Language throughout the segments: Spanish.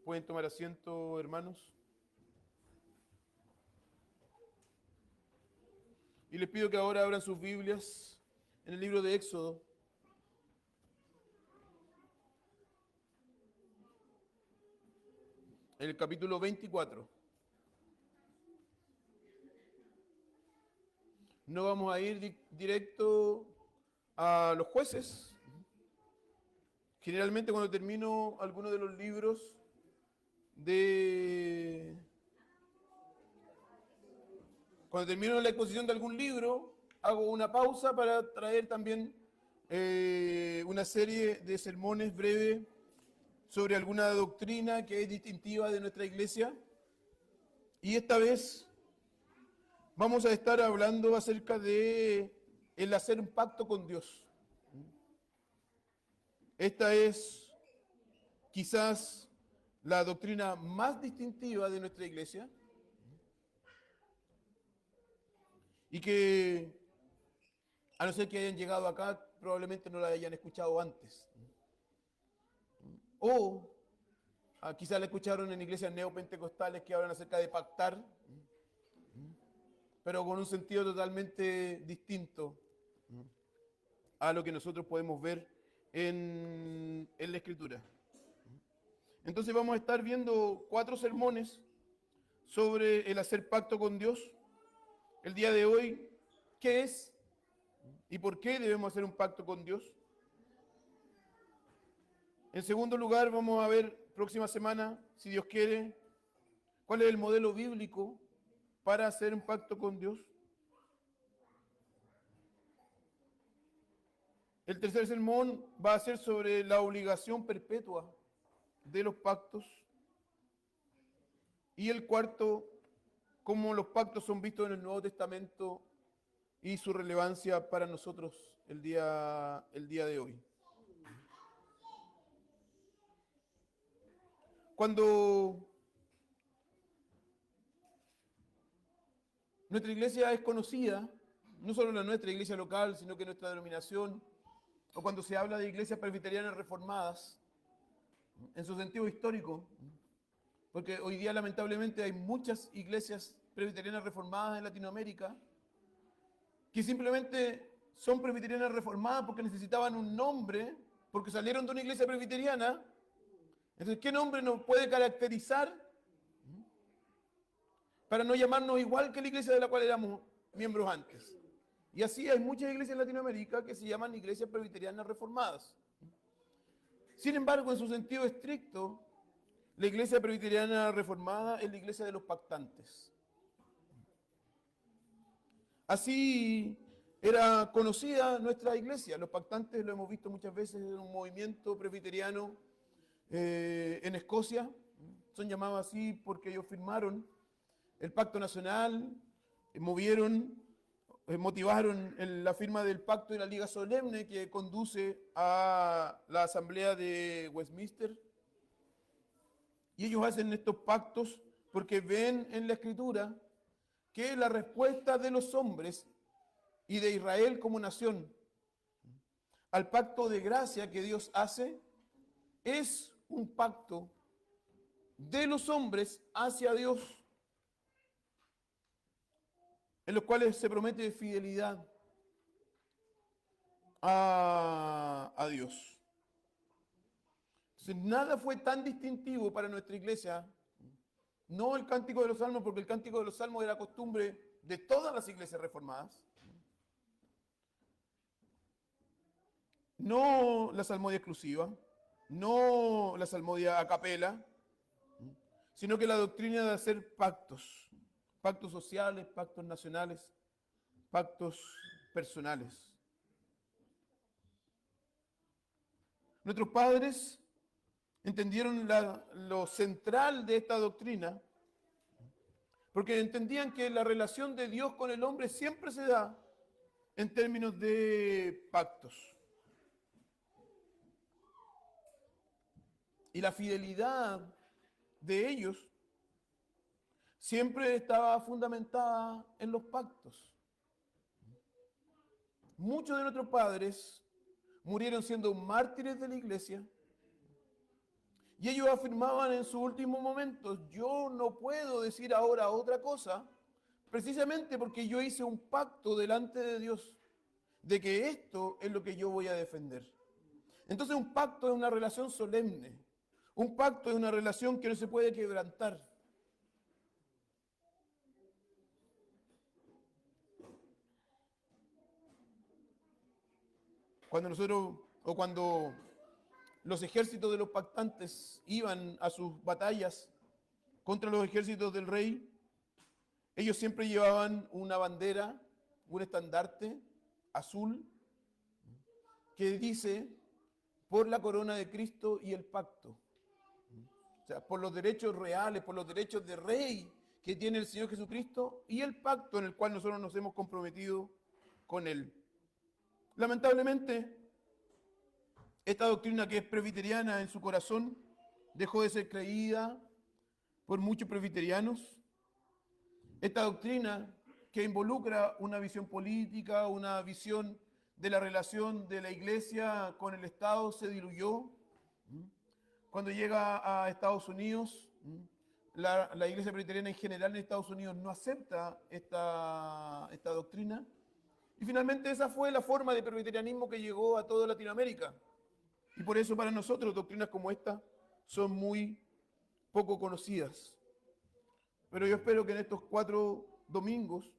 Pueden tomar asiento, hermanos. Y les pido que ahora abran sus Biblias en el libro de Éxodo. En el capítulo 24. No vamos a ir directo a los jueces. Generalmente cuando termino alguno de los libros Cuando termino la exposición de algún libro, hago una pausa para traer también una serie de sermones breves sobre alguna doctrina que es distintiva de nuestra iglesia. Y esta vez vamos a estar hablando acerca de el hacer un pacto con Dios. Esta es quizás la doctrina más distintiva de nuestra iglesia y que, a no ser que hayan llegado acá, probablemente no la hayan escuchado antes. O quizás la escucharon en iglesias neopentecostales que hablan acerca de pactar, pero con un sentido totalmente distinto a lo que nosotros podemos ver en la Escritura. Entonces vamos a estar viendo 4 sermones sobre el hacer pacto con Dios. El día de hoy, ¿qué es y por qué debemos hacer un pacto con Dios? En segundo lugar, vamos a ver próxima semana, si Dios quiere, cuál es el modelo bíblico para hacer un pacto con Dios. El tercer sermón va a ser sobre la obligación perpetua de los pactos. Y el cuarto, cómo los pactos son vistos en el Nuevo Testamento y su relevancia para nosotros el día de hoy. Cuando nuestra iglesia es conocida, no solo la nuestra iglesia local, sino que nuestra denominación, o cuando se habla de iglesias presbiterianas reformadas, en su sentido histórico, porque hoy día lamentablemente hay muchas iglesias presbiterianas reformadas en Latinoamérica, que simplemente son presbiterianas reformadas porque necesitaban un nombre, porque salieron de una iglesia presbiteriana. Entonces, ¿qué nombre nos puede caracterizar para no llamarnos igual que la iglesia de la cual éramos miembros antes? Y así hay muchas iglesias en Latinoamérica que se llaman iglesias presbiterianas reformadas. Sin embargo, en su sentido estricto, la iglesia presbiteriana reformada es la iglesia de los pactantes. Así era conocida nuestra iglesia. Los pactantes lo hemos visto muchas veces en un movimiento presbiteriano en Escocia. Son llamados así porque ellos firmaron el pacto nacional, motivaron la firma del pacto de la Liga Solemne que conduce a la Asamblea de Westminster. Y ellos hacen estos pactos porque ven en la Escritura que la respuesta de los hombres y de Israel como nación al pacto de gracia que Dios hace es un pacto de los hombres hacia Dios, en los cuales se promete fidelidad a Dios. Entonces, nada fue tan distintivo para nuestra iglesia, no el Cántico de los Salmos, porque el Cántico de los Salmos era costumbre de todas las iglesias reformadas, no la salmodia exclusiva, no la salmodia a capela, sino que la doctrina de hacer pactos, pactos sociales, pactos nacionales, pactos personales. Nuestros padres entendieron lo central de esta doctrina, porque entendían que la relación de Dios con el hombre siempre se da en términos de pactos. Y la fidelidad de ellos siempre estaba fundamentada en los pactos. Muchos de nuestros padres murieron siendo mártires de la iglesia Y ellos afirmaban en sus últimos momentos, yo no puedo decir ahora otra cosa, precisamente porque yo hice un pacto delante de Dios de que esto es lo que yo voy a defender. Entonces un pacto es una relación solemne, un pacto es una relación que no se puede quebrantar. Cuando los ejércitos de los pactantes iban a sus batallas contra los ejércitos del rey, ellos siempre llevaban una bandera, un estandarte azul que dice por la corona de Cristo y el pacto. O sea, por los derechos reales, por los derechos de rey que tiene el Señor Jesucristo y el pacto en el cual nosotros nos hemos comprometido con Él. Lamentablemente, esta doctrina que es presbiteriana en su corazón dejó de ser creída por muchos presbiterianos. Esta doctrina que involucra una visión política, una visión de la relación de la iglesia con el Estado se diluyó. Cuando llega a Estados Unidos, la iglesia presbiteriana en general en Estados Unidos no acepta esta doctrina. Y finalmente esa fue la forma de presbiterianismo que llegó a toda Latinoamérica. Y por eso para nosotros doctrinas como esta son muy poco conocidas. Pero yo espero que en estos 4 domingos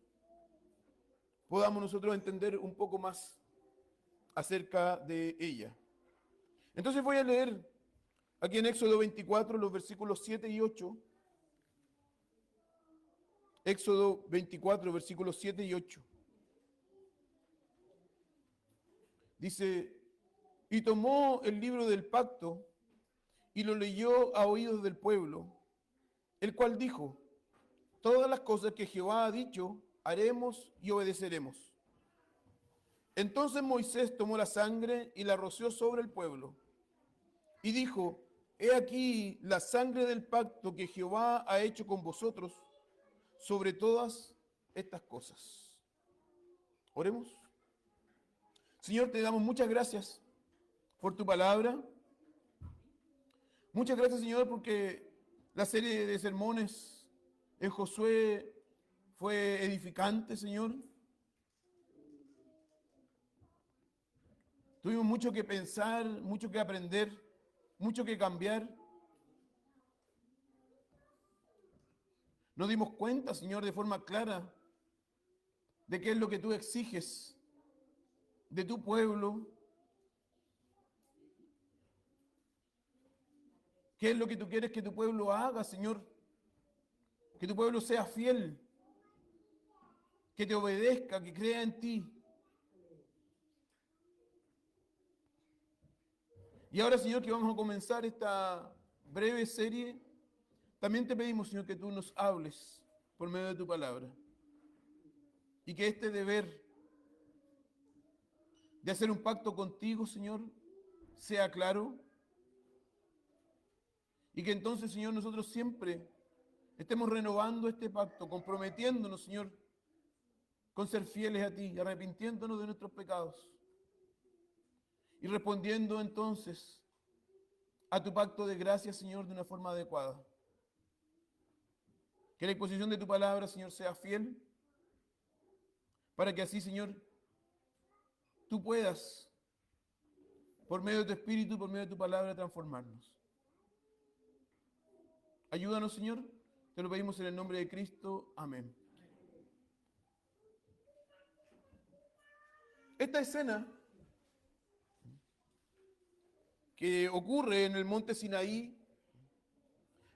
podamos nosotros entender un poco más acerca de ella. Entonces voy a leer aquí en Éxodo 24 los versículos 7 y 8. Éxodo 24, versículos 7 y 8. Dice, y tomó el libro del pacto y lo leyó a oídos del pueblo, el cual dijo, todas las cosas que Jehová ha dicho, haremos y obedeceremos. Entonces Moisés tomó la sangre y la roció sobre el pueblo. Y dijo, he aquí la sangre del pacto que Jehová ha hecho con vosotros sobre todas estas cosas. Oremos. Señor, te damos muchas gracias por tu palabra. Muchas gracias, Señor, porque la serie de sermones en Josué fue edificante, Señor. Tuvimos mucho que pensar, mucho que aprender, mucho que cambiar. Nos dimos cuenta, Señor, de forma clara de qué es lo que tú exiges de tu pueblo, qué es lo que tú quieres que tu pueblo haga, Señor, que tu pueblo sea fiel, que te obedezca, que crea en ti. Y ahora, Señor, que vamos a comenzar esta breve serie, también te pedimos, Señor, que tú nos hables por medio de tu palabra. Y que este deber de hacer un pacto contigo, Señor, sea claro. Y que entonces, Señor, nosotros siempre estemos renovando este pacto, comprometiéndonos, Señor, con ser fieles a ti, arrepintiéndonos de nuestros pecados. Y respondiendo entonces a tu pacto de gracia, Señor, de una forma adecuada. Que la exposición de tu palabra, Señor, sea fiel, para que así, Señor, tú puedas, por medio de tu Espíritu, por medio de tu palabra, transformarnos. Ayúdanos, Señor, te lo pedimos en el nombre de Cristo. Amén. Esta escena que ocurre en el monte Sinaí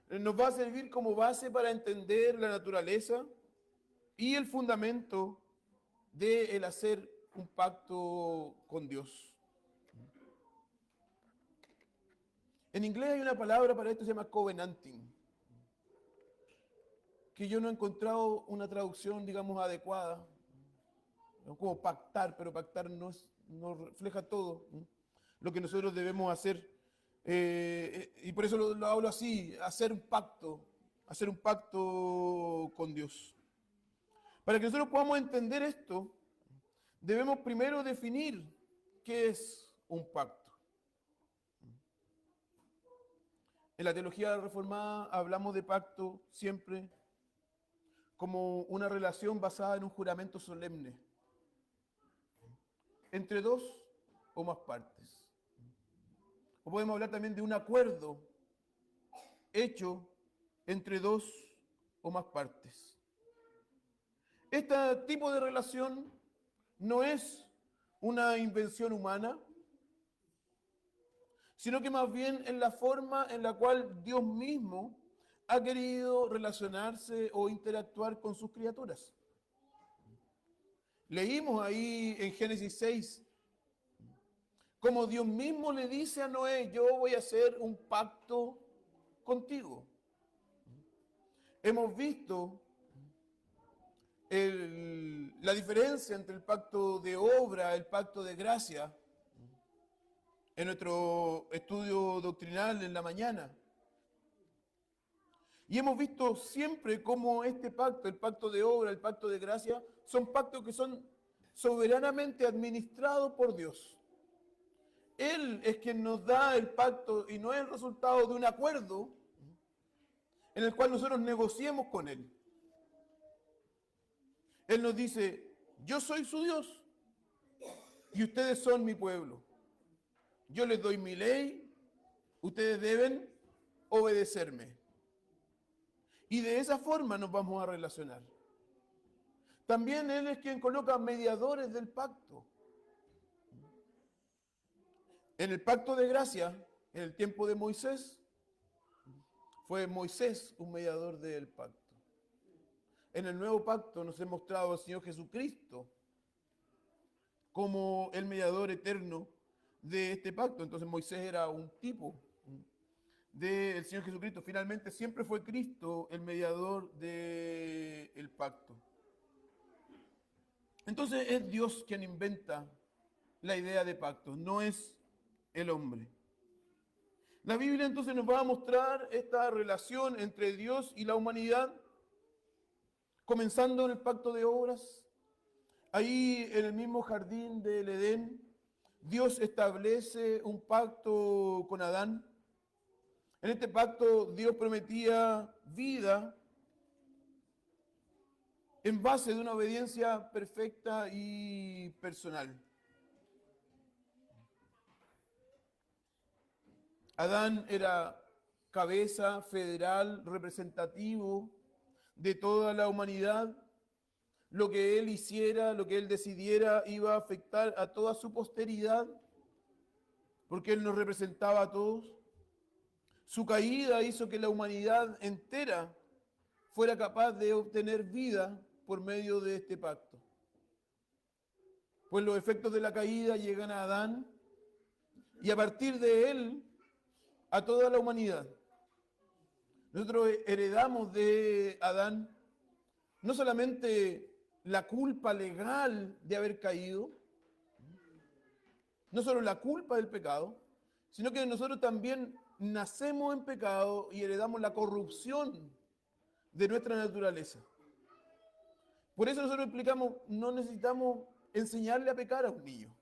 nos va a servir como base para entender la naturaleza y el fundamento de el hacer un pacto con Dios. En inglés hay una palabra para esto que se llama covenanting, que yo no he encontrado una traducción, digamos, adecuada, como pactar, pero pactar no refleja todo lo que nosotros debemos hacer. Y por eso lo hablo así, hacer un pacto con Dios. Para que nosotros podamos entender esto, debemos primero definir qué es un pacto. En la teología reformada hablamos de pacto siempre como una relación basada en un juramento solemne entre dos o más partes. O podemos hablar también de un acuerdo hecho entre dos o más partes. Este tipo de relación no es una invención humana, sino que más bien en la forma en la cual Dios mismo ha querido relacionarse o interactuar con sus criaturas. Leímos ahí en Génesis 6 como Dios mismo le dice a Noé: yo voy a hacer un pacto contigo. Hemos visto la diferencia entre el pacto de obra, el pacto de gracia, en nuestro estudio doctrinal en la mañana. Y hemos visto siempre cómo este pacto, el pacto de obra, el pacto de gracia, son pactos que son soberanamente administrados por Dios. Él es quien nos da el pacto y no es el resultado de un acuerdo en el cual nosotros negociemos con Él. Él nos dice: yo soy su Dios y ustedes son mi pueblo. Yo les doy mi ley, ustedes deben obedecerme. Y de esa forma nos vamos a relacionar. También Él es quien coloca mediadores del pacto. En el pacto de gracia, en el tiempo de Moisés, fue Moisés un mediador del pacto. En el nuevo pacto nos ha mostrado al Señor Jesucristo como el mediador eterno de este pacto. Entonces Moisés era un tipo del Señor Jesucristo. Finalmente siempre fue Cristo el mediador del pacto. Entonces es Dios quien inventa la idea de pacto, no es el hombre. La Biblia entonces nos va a mostrar esta relación entre Dios y la humanidad, comenzando en el pacto de obras. Ahí en el mismo jardín del Edén, Dios establece un pacto con Adán. En este pacto Dios prometía vida en base de una obediencia perfecta y personal. Adán era cabeza federal, representativo de toda la humanidad. Lo que él hiciera, lo que él decidiera, iba a afectar a toda su posteridad, porque él nos representaba a todos. Su caída hizo que la humanidad entera fuera capaz de obtener vida por medio de este pacto. Pues los efectos de la caída llegan a Adán y a partir de él a toda la humanidad. Nosotros heredamos de Adán no solamente la culpa legal de haber caído, no solo la culpa del pecado, sino que nosotros también nacemos en pecado y heredamos la corrupción de nuestra naturaleza. Por eso nosotros explicamos, no necesitamos enseñarle a pecar a un niño.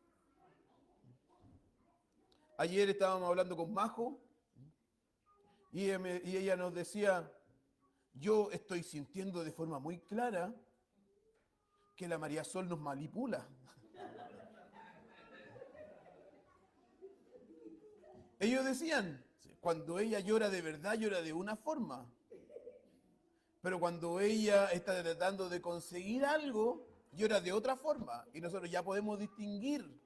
Ayer estábamos hablando con Majo y ella nos decía: yo estoy sintiendo de forma muy clara que la María Sol nos manipula. Ellos decían, cuando ella llora de verdad, llora de una forma. Pero cuando ella está tratando de conseguir algo, llora de otra forma. Y nosotros ya podemos distinguir.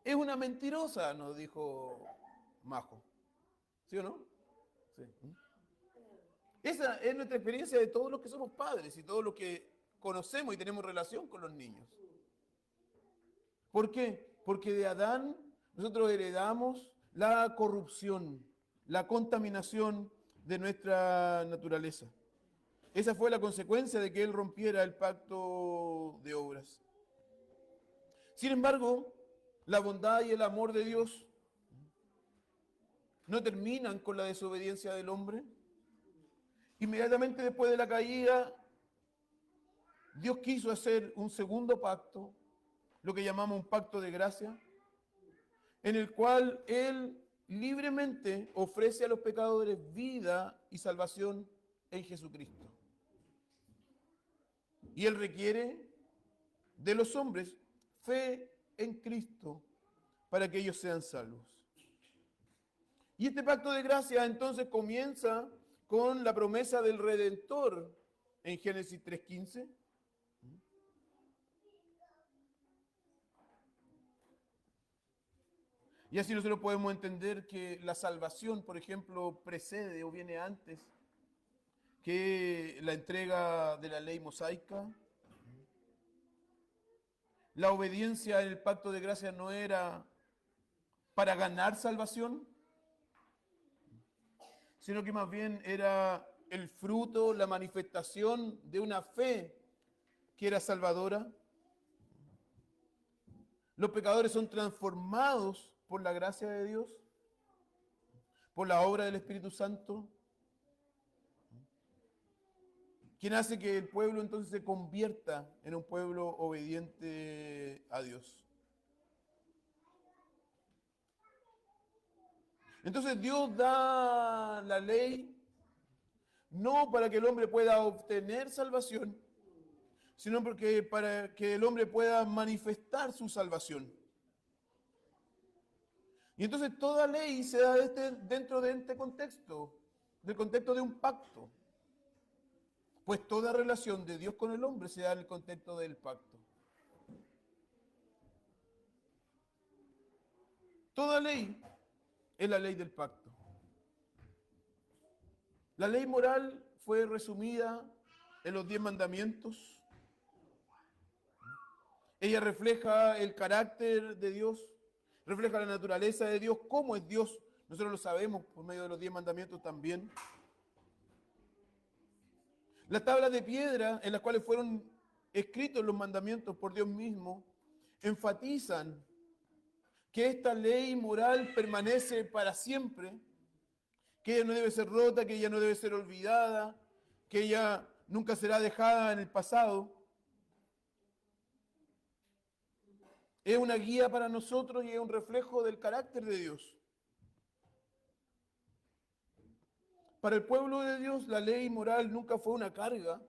Es una mentirosa, nos dijo Majo. ¿Sí o no? Sí. Esa es nuestra experiencia de todos los que somos padres y todos los que conocemos y tenemos relación con los niños. ¿Por qué? Porque de Adán nosotros heredamos la corrupción, la contaminación de nuestra naturaleza. Esa fue la consecuencia de que él rompiera el pacto de obras. Sin embargo, la bondad y el amor de Dios no terminan con la desobediencia del hombre. Inmediatamente después de la caída, Dios quiso hacer un segundo pacto, lo que llamamos un pacto de gracia, en el cual Él libremente ofrece a los pecadores vida y salvación en Jesucristo. Y Él requiere de los hombres fe en Cristo para que ellos sean salvos. Y este pacto de gracia entonces comienza con la promesa del Redentor en Génesis 3:15. Y así nosotros podemos entender que la salvación, por ejemplo, precede o viene antes que la entrega de la ley mosaica. La obediencia en el pacto de gracia no era para ganar salvación, sino que más bien era el fruto, la manifestación de una fe que era salvadora. Los pecadores son transformados por la gracia de Dios, por la obra del Espíritu Santo, quien hace que el pueblo entonces se convierta en un pueblo obediente a Dios. Entonces Dios da la ley no para que el hombre pueda obtener salvación, sino porque para que el hombre pueda manifestar su salvación. Y entonces toda ley se da dentro de este contexto, del contexto de un pacto. Pues toda relación de Dios con el hombre se da en el contexto del pacto. Toda ley es la ley del pacto. La ley moral fue resumida en los 10 mandamientos. Ella refleja el carácter de Dios, refleja la naturaleza de Dios, cómo es Dios. Nosotros lo sabemos por medio de los 10 mandamientos también. Las tablas de piedra en las cuales fueron escritos los mandamientos por Dios mismo enfatizan que esta ley moral permanece para siempre, que ella no debe ser rota, que ella no debe ser olvidada, que ella nunca será dejada en el pasado. Es una guía para nosotros y es un reflejo del carácter de Dios. Para el pueblo de Dios, la ley moral nunca fue una carga,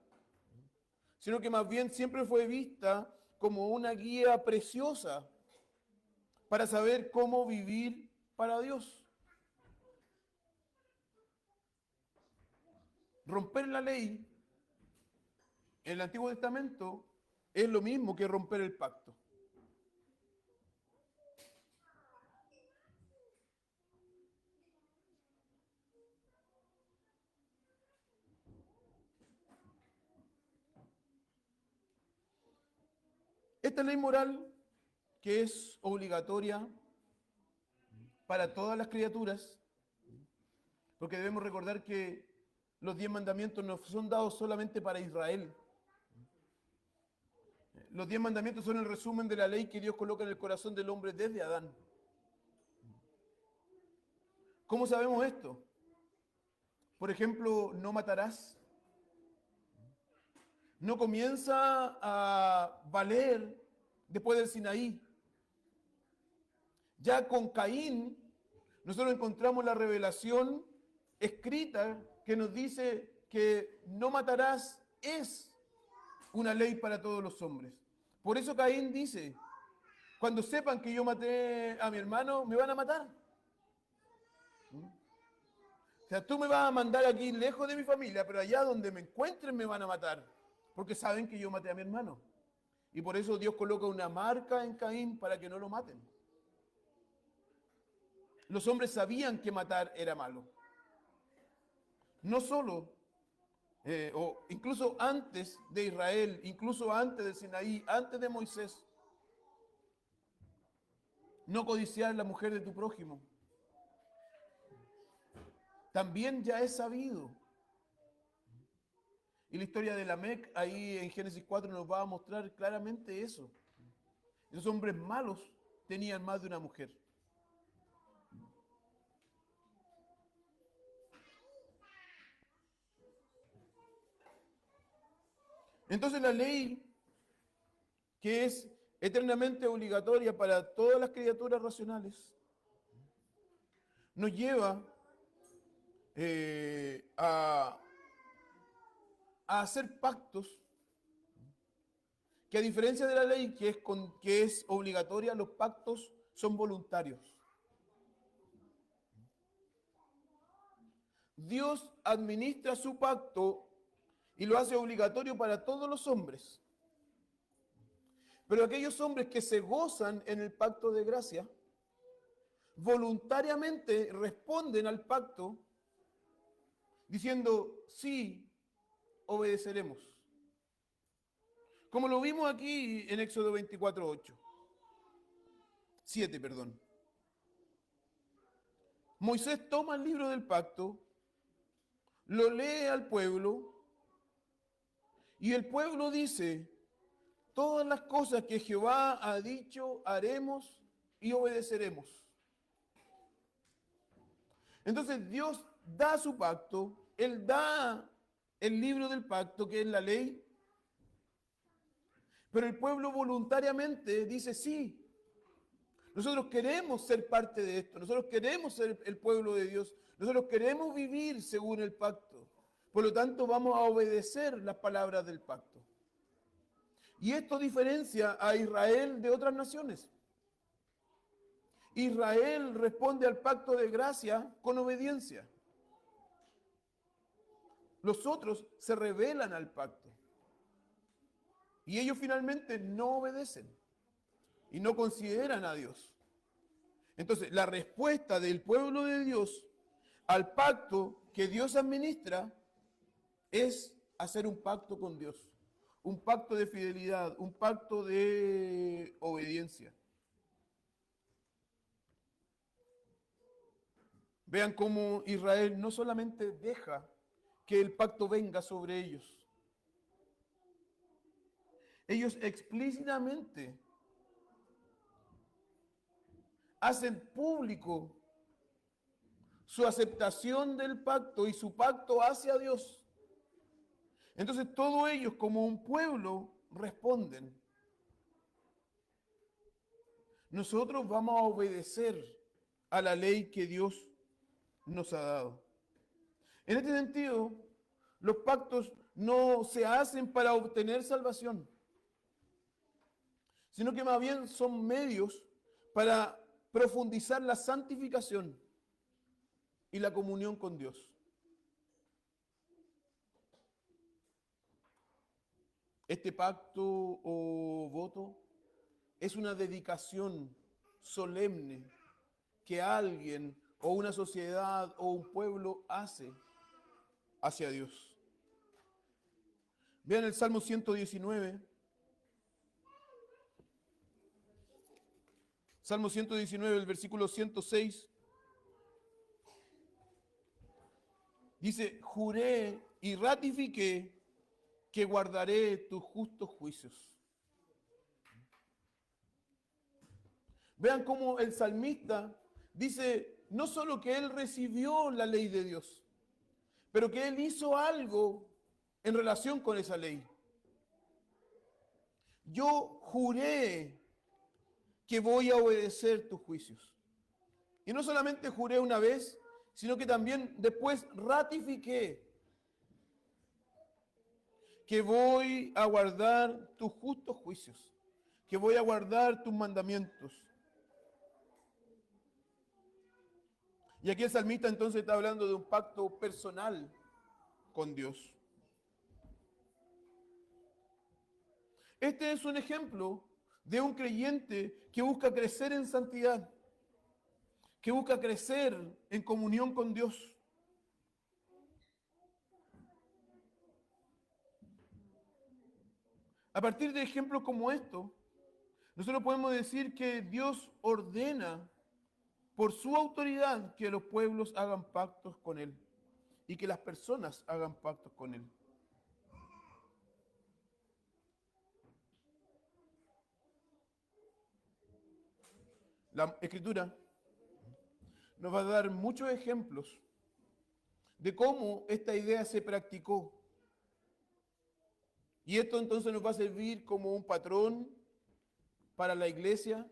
sino que más bien siempre fue vista como una guía preciosa para saber cómo vivir para Dios. Romper la ley en el Antiguo Testamento es lo mismo que romper el pacto. Esta ley moral, que es obligatoria para todas las criaturas, porque debemos recordar que los 10 mandamientos no son dados solamente para Israel. Los 10 mandamientos son el resumen de la ley que Dios coloca en el corazón del hombre desde Adán. ¿Cómo sabemos esto? Por ejemplo, no matarás. No comienza a valer después del Sinaí. Ya con Caín, nosotros encontramos la revelación escrita que nos dice que no matarás es una ley para todos los hombres. Por eso Caín dice, cuando sepan que yo maté a mi hermano, me van a matar. O sea, tú me vas a mandar aquí lejos de mi familia, pero allá donde me encuentren me van a matar, porque saben que yo maté a mi hermano. Y por eso Dios coloca una marca en Caín para que no lo maten. Los hombres sabían que matar era malo. No solo, o incluso antes de Israel, incluso antes de Sinaí, antes de Moisés, no codiciar la mujer de tu prójimo. También ya es sabido. Y la historia de Lamec, ahí en Génesis 4, nos va a mostrar claramente eso. Esos hombres malos tenían más de una mujer. Entonces la ley, que es eternamente obligatoria para todas las criaturas racionales, nos lleva a hacer pactos que, a diferencia de la ley que es obligatoria, los pactos son voluntarios. Dios administra su pacto y lo hace obligatorio para todos los hombres. Pero aquellos hombres que se gozan en el pacto de gracia, voluntariamente responden al pacto diciendo, sí, obedeceremos. Como lo vimos aquí en Éxodo 24:8. 7, perdón. Moisés toma el libro del pacto, lo lee al pueblo, y el pueblo dice, todas las cosas que Jehová ha dicho, haremos y obedeceremos. Entonces Dios da su pacto, Él da el libro del pacto, que es la ley, pero el pueblo voluntariamente dice, sí, nosotros queremos ser parte de esto, nosotros queremos ser el pueblo de Dios, nosotros queremos vivir según el pacto. Por lo tanto, vamos a obedecer las palabras del pacto. Y esto diferencia a Israel de otras naciones. Israel responde al pacto de gracia con obediencia. Los otros se rebelan al pacto. Y ellos finalmente no obedecen y no consideran a Dios. Entonces, la respuesta del pueblo de Dios al pacto que Dios administra es hacer un pacto con Dios, un pacto de fidelidad, un pacto de obediencia. Vean cómo Israel no solamente deja que el pacto venga sobre ellos, ellos explícitamente hacen público su aceptación del pacto y su pacto hacia Dios. Entonces todos ellos como un pueblo responden, nosotros vamos a obedecer a la ley que Dios nos ha dado. En este sentido, los pactos no se hacen para obtener salvación, sino que más bien son medios para profundizar la santificación y la comunión con Dios. Este pacto o voto es una dedicación solemne que alguien o una sociedad o un pueblo hace hacia Dios. Vean el Salmo 119. Salmo 119, el versículo 106. Dice, juré y ratifiqué que guardaré tus justos juicios. Vean cómo el salmista dice no solo que él recibió la ley de Dios, pero que él hizo algo en relación con esa ley. Yo juré que voy a obedecer tus juicios. Y no solamente juré una vez, sino que también después ratifiqué que voy a guardar tus justos juicios, que voy a guardar tus mandamientos. Y aquí el salmista entonces está hablando de un pacto personal con Dios. Este es un ejemplo de un creyente que busca crecer en santidad, que busca crecer en comunión con Dios. A partir de ejemplos como estos, nosotros podemos decir que Dios ordena por su autoridad que los pueblos hagan pactos con Él y que las personas hagan pactos con Él. La Escritura nos va a dar muchos ejemplos de cómo esta idea se practicó. Y esto entonces nos va a servir como un patrón para la iglesia,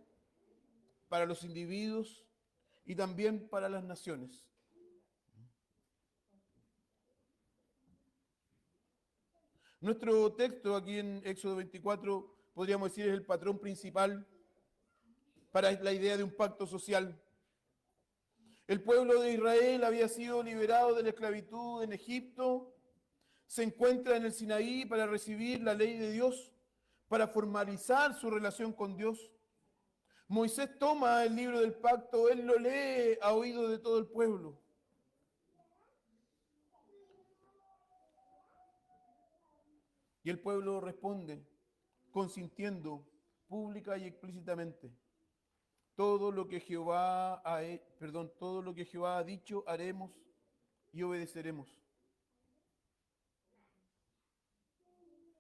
para los individuos y también para las naciones. Nuestro texto aquí en Éxodo 24, podríamos decir, es el patrón principal para la idea de un pacto social. El pueblo de Israel había sido liberado de la esclavitud en Egipto, se encuentra en el Sinaí para recibir la ley de Dios, para formalizar su relación con Dios. Moisés toma el libro del pacto, él lo lee a oído de todo el pueblo. Y el pueblo responde, consintiendo pública y explícitamente. Todo lo que Jehová todo lo que Jehová ha dicho haremos y obedeceremos.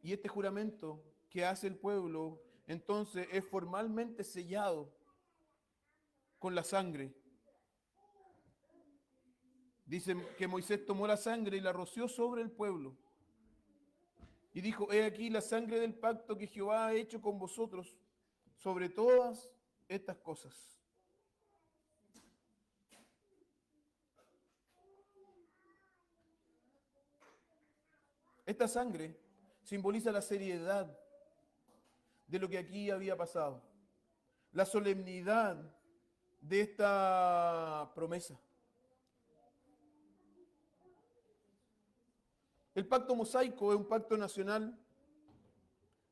Y este juramento que hace el pueblo entonces es formalmente sellado con la sangre. Dicen que Moisés tomó la sangre y la roció sobre el pueblo. Y dijo, he aquí la sangre del pacto que Jehová ha hecho con vosotros sobre todas estas cosas. Esta sangre simboliza la seriedad de lo que aquí había pasado, la solemnidad de esta promesa. El pacto mosaico es un pacto nacional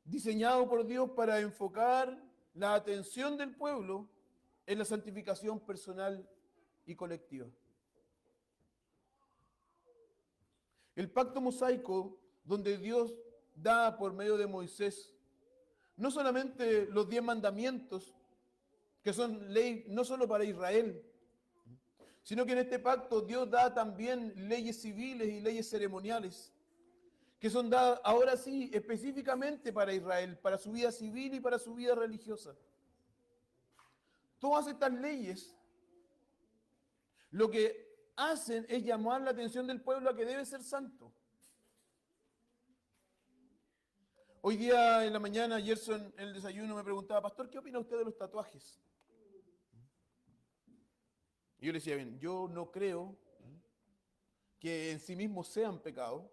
diseñado por Dios para enfocar la atención del pueblo en la santificación personal y colectiva. El pacto mosaico, donde Dios da por medio de Moisés no solamente los 10 mandamientos, que son ley no solo para Israel, sino que en este pacto Dios da también leyes civiles y leyes ceremoniales, que son dadas ahora sí específicamente para Israel, para su vida civil y para su vida religiosa. Todas estas leyes lo que hacen es llamar la atención del pueblo a que debe ser santo. Hoy día en la mañana, Gerson en el desayuno me preguntaba, pastor, ¿qué opina usted de los tatuajes? Y yo le decía, bien, yo no creo que en sí mismos sean pecado,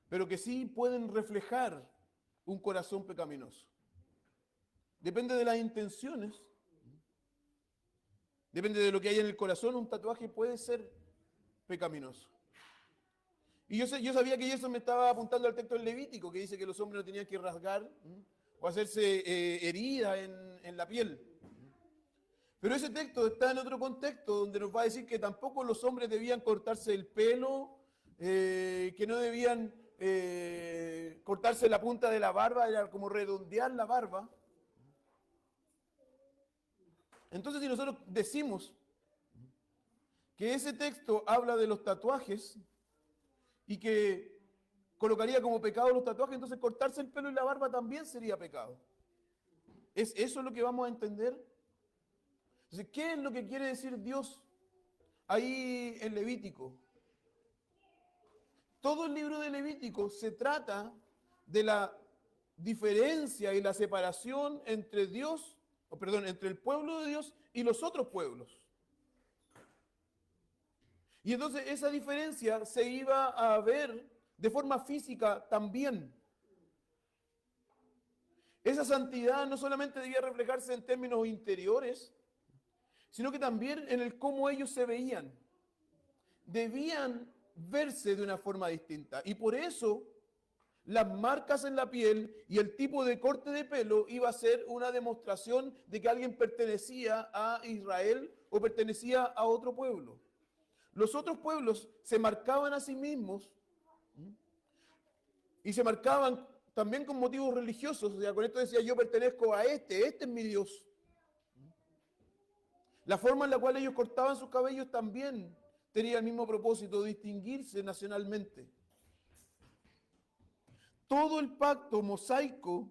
pero que sí pueden reflejar un corazón pecaminoso. Depende de las intenciones, depende de lo que hay en el corazón, un tatuaje puede ser pecaminoso. Y yo sabía que eso me estaba apuntando al texto del Levítico, que dice que los hombres no tenían que rasgar o hacerse heridas en la piel. Pero ese texto está en otro contexto donde nos va a decir que tampoco los hombres debían cortarse el pelo, que no debían cortarse la punta de la barba, era como redondear la barba. Entonces, si nosotros decimos que ese texto habla de los tatuajes y que colocaría como pecado los tatuajes, entonces cortarse el pelo y la barba también sería pecado. ¿Es eso lo que vamos a entender? Entonces, ¿qué es lo que quiere decir Dios ahí en Levítico? Todo el libro de Levítico se trata de la diferencia y la separación entre entre el pueblo de Dios y los otros pueblos. Y entonces esa diferencia se iba a ver de forma física también. Esa santidad no solamente debía reflejarse en términos interiores, sino que también en el cómo ellos se veían. Debían verse de una forma distinta. Y por eso las marcas en la piel y el tipo de corte de pelo iba a ser una demostración de que alguien pertenecía a Israel o pertenecía a otro pueblo. Los otros pueblos se marcaban a sí mismos y se marcaban también con motivos religiosos. O sea, con esto decía, yo pertenezco a este es mi Dios. La forma en la cual ellos cortaban sus cabellos también tenía el mismo propósito, distinguirse nacionalmente. Todo el pacto mosaico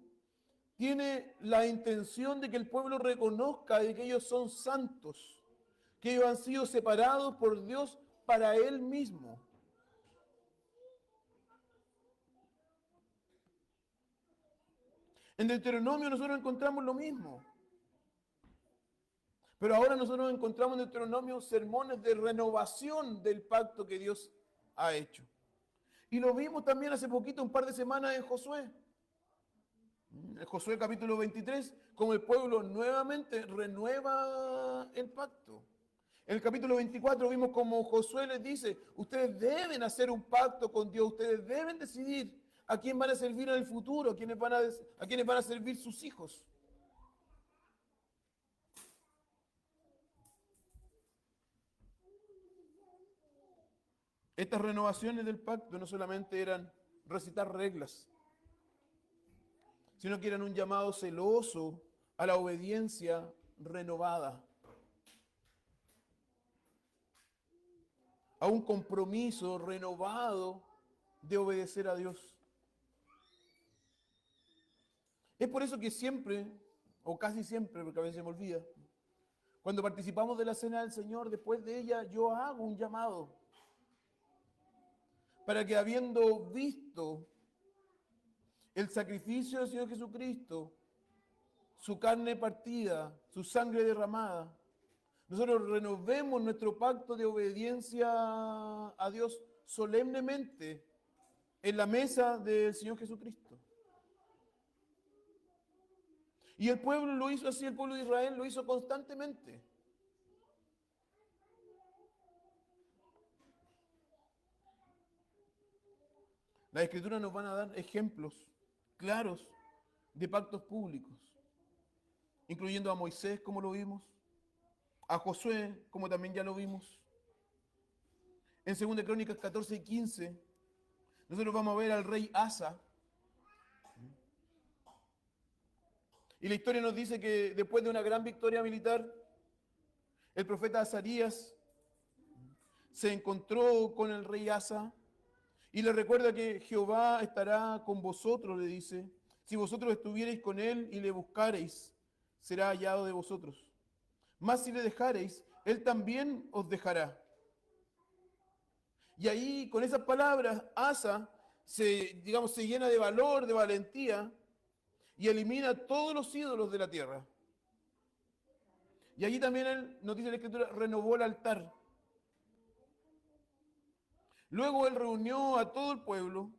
tiene la intención de que el pueblo reconozca de que ellos son santos, que ellos han sido separados por Dios para Él mismo. En Deuteronomio nosotros encontramos lo mismo. Pero ahora nosotros encontramos en Deuteronomio sermones de renovación del pacto que Dios ha hecho. Y lo vimos también hace poquito, un par de semanas en Josué. En Josué capítulo 23, como el pueblo nuevamente renueva el pacto. En el capítulo 24 vimos como Josué les dice, ustedes deben hacer un pacto con Dios, ustedes deben decidir a quién van a servir en el futuro, a quiénes van a servir sus hijos. Estas renovaciones del pacto no solamente eran recitar reglas, sino que eran un llamado celoso a la obediencia renovada, a un compromiso renovado de obedecer a Dios. Es por eso que siempre, o casi siempre, porque a veces me olvida, cuando participamos de la cena del Señor, después de ella, yo hago un llamado para que habiendo visto el sacrificio del Señor Jesucristo, su carne partida, su sangre derramada, nosotros renovemos nuestro pacto de obediencia a Dios solemnemente en la mesa del Señor Jesucristo. Y el pueblo lo hizo así, el pueblo de Israel lo hizo constantemente. Las Escrituras nos van a dar ejemplos claros de pactos públicos, incluyendo a Moisés, como lo vimos, a Josué, como también ya lo vimos. En 2 Crónicas 14 y 15, nosotros vamos a ver al rey Asa. Y la historia nos dice que después de una gran victoria militar, el profeta Azarías se encontró con el rey Asa y le recuerda que Jehová estará con vosotros, le dice. Si vosotros estuvierais con él y le buscareis, será hallado de vosotros. Mas si le dejareis, él también os dejará. Y ahí, con esas palabras, Asa se llena de valor, de valentía, y elimina todos los ídolos de la tierra. Y allí también él, nos dice la Escritura, renovó el altar. Luego él reunió a todo el pueblo,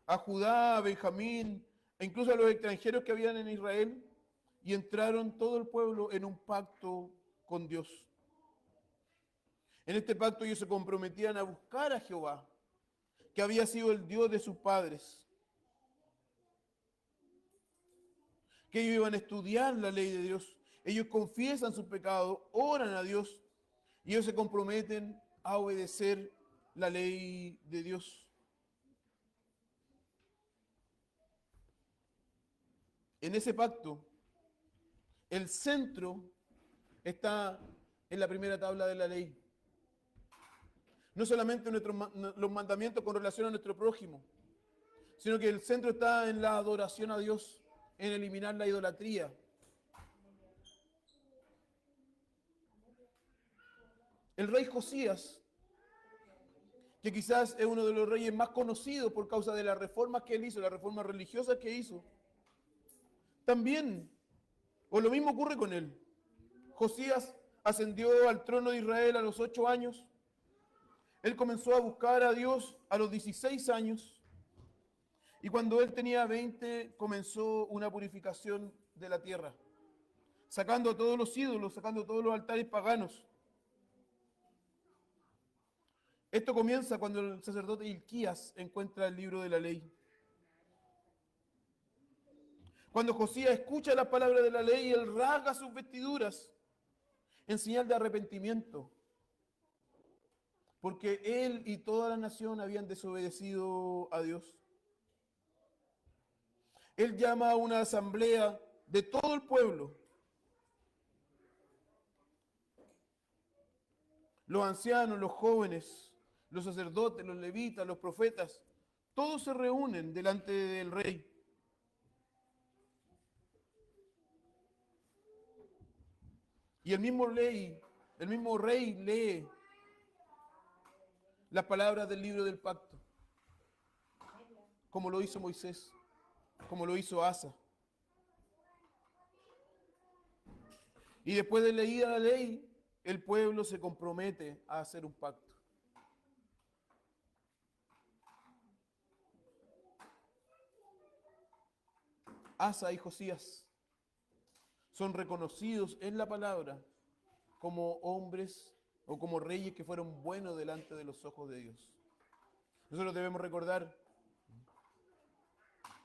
a Judá, a Benjamín, e incluso a los extranjeros que habían en Israel, y entraron todo el pueblo en un pacto con Dios. En este pacto ellos se comprometían a buscar a Jehová, que había sido el Dios de sus padres, que ellos iban a estudiar la ley de Dios, ellos confiesan sus pecados, oran a Dios, y ellos se comprometen a obedecer la ley de Dios. En ese pacto, el centro está en la primera tabla de la ley. No solamente los mandamientos con relación a nuestro prójimo, sino que el centro está en la adoración a Dios, en eliminar la idolatría. El rey Josías, que quizás es uno de los reyes más conocidos por causa de las reformas que él hizo, las reformas religiosas que hizo, también, o lo mismo ocurre con él. Josías ascendió al trono de Israel a los 8 años. Él comenzó a buscar a Dios a los 16 años. Y cuando él tenía 20, comenzó una purificación de la tierra, sacando a todos los ídolos, sacando todos los altares paganos. Esto comienza cuando el sacerdote Hilquías encuentra el libro de la ley. Cuando Josías escucha las palabras de la ley, él rasga sus vestiduras en señal de arrepentimiento, porque él y toda la nación habían desobedecido a Dios. Él llama a una asamblea de todo el pueblo. Los ancianos, los jóvenes, los sacerdotes, los levitas, los profetas, todos se reúnen delante del rey. Y el mismo rey lee las palabras del libro del pacto, como lo hizo Moisés, como lo hizo Asa. Y después de leída la ley, el pueblo se compromete a hacer un pacto. Asa y Josías son reconocidos en la palabra como hombres o como reyes que fueron buenos delante de los ojos de Dios. Nosotros debemos recordar,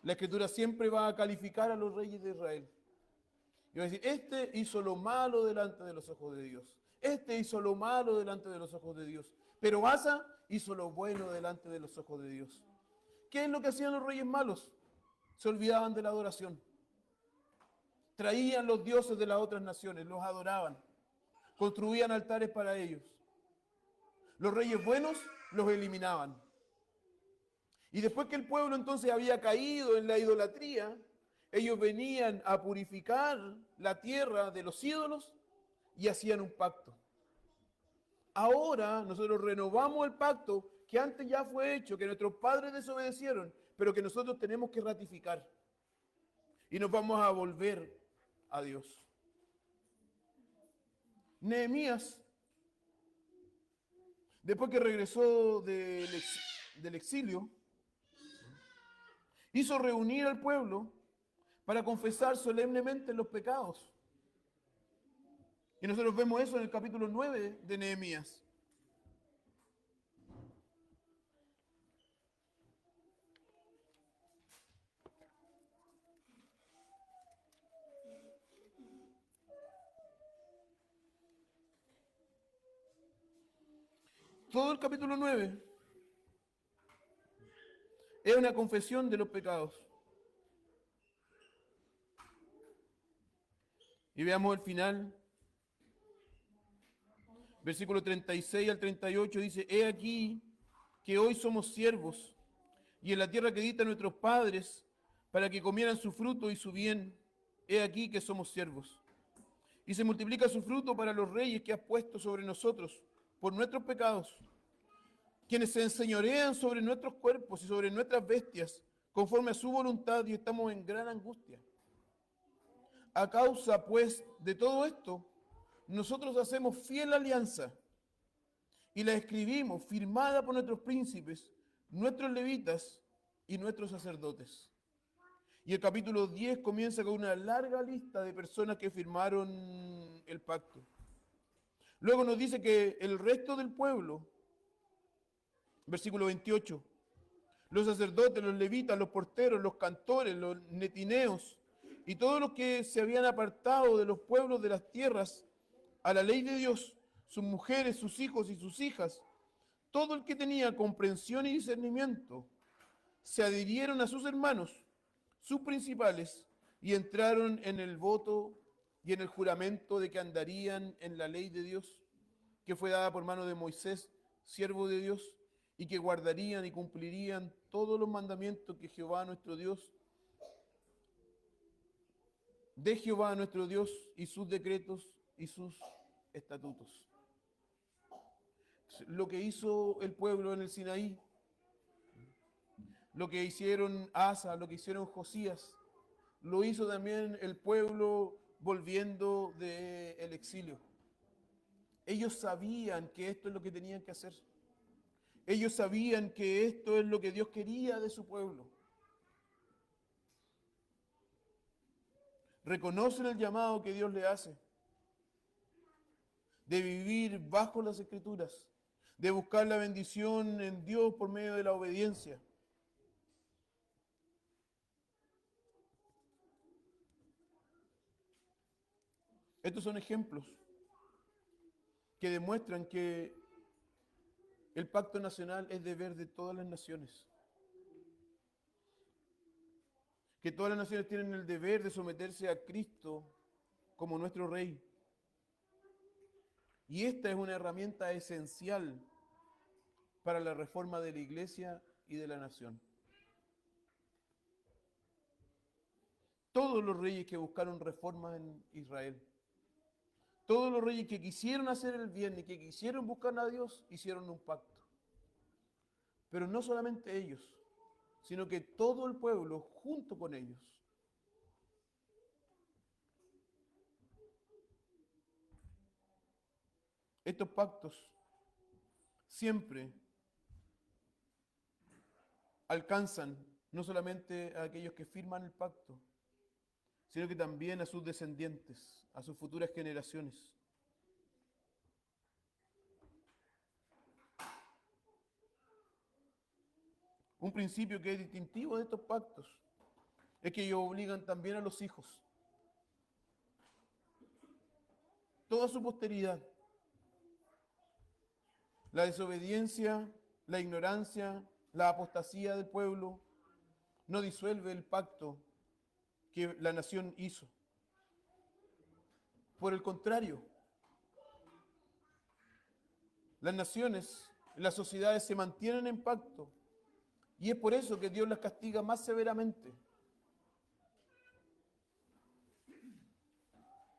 la Escritura siempre va a calificar a los reyes de Israel. Y va a decir, este hizo lo malo delante de los ojos de Dios. Este hizo lo malo delante de los ojos de Dios. Pero Asa hizo lo bueno delante de los ojos de Dios. ¿Qué es lo que hacían los reyes malos? Se olvidaban de la adoración. Traían los dioses de las otras naciones, los adoraban. Construían altares para ellos. Los reyes buenos los eliminaban. Y después que el pueblo entonces había caído en la idolatría, ellos venían a purificar la tierra de los ídolos y hacían un pacto. Ahora nosotros renovamos el pacto que antes ya fue hecho, que nuestros padres desobedecieron, pero que nosotros tenemos que ratificar. Y nos vamos a volver a Dios. Nehemías, después que regresó del exilio, hizo reunir al pueblo para confesar solemnemente los pecados. Y nosotros vemos eso en el capítulo 9 de Nehemías. Todo el capítulo 9 es una confesión de los pecados. Y veamos el final. Versículo 36 al 38 dice, he aquí que hoy somos siervos, y en la tierra que diste a nuestros padres, para que comieran su fruto y su bien, he aquí que somos siervos. Y se multiplica su fruto para los reyes que has puesto sobre nosotros, por nuestros pecados, quienes se enseñorean sobre nuestros cuerpos y sobre nuestras bestias, conforme a su voluntad, y estamos en gran angustia. A causa, pues, de todo esto, nosotros hacemos fiel alianza y la escribimos, firmada por nuestros príncipes, nuestros levitas y nuestros sacerdotes. Y el capítulo 10 comienza con una larga lista de personas que firmaron el pacto. Luego nos dice que el resto del pueblo, versículo 28, los sacerdotes, los levitas, los porteros, los cantores, los netineos y todos los que se habían apartado de los pueblos de las tierras a la ley de Dios, sus mujeres, sus hijos y sus hijas, todo el que tenía comprensión y discernimiento, se adhirieron a sus hermanos, sus principales, y entraron en el voto y en el juramento de que andarían en la ley de Dios, que fue dada por mano de Moisés, siervo de Dios, y que guardarían y cumplirían todos los mandamientos que Jehová nuestro Dios, de Jehová nuestro Dios, y sus decretos y sus estatutos. Lo que hizo el pueblo en el Sinaí, lo que hicieron Asa, lo que hicieron Josías, lo hizo también el pueblo volviendo del exilio. Ellos sabían que esto es lo que tenían que hacer. Ellos sabían que esto es lo que Dios quería de su pueblo. Reconocen el llamado que Dios le hace de vivir bajo las Escrituras, de buscar la bendición en Dios por medio de la obediencia. Estos son ejemplos que demuestran que el pacto nacional es deber de todas las naciones. Que todas las naciones tienen el deber de someterse a Cristo como nuestro Rey. Y esta es una herramienta esencial para la reforma de la iglesia y de la nación. Todos los reyes que buscaron reformas en Israel, todos los reyes que quisieron hacer el bien y que quisieron buscar a Dios, hicieron un pacto. Pero no solamente ellos, sino que todo el pueblo junto con ellos. estos pactos siempre alcanzan no solamente a aquellos que firman el pacto, sino que también a sus descendientes, a sus futuras generaciones. Un principio que es distintivo de estos pactos es que ellos obligan también a los hijos, toda su posteridad. La desobediencia, la ignorancia, la apostasía del pueblo no disuelve el pacto que la nación hizo. Por el contrario, las naciones, las sociedades se mantienen en pacto y es por eso que Dios las castiga más severamente.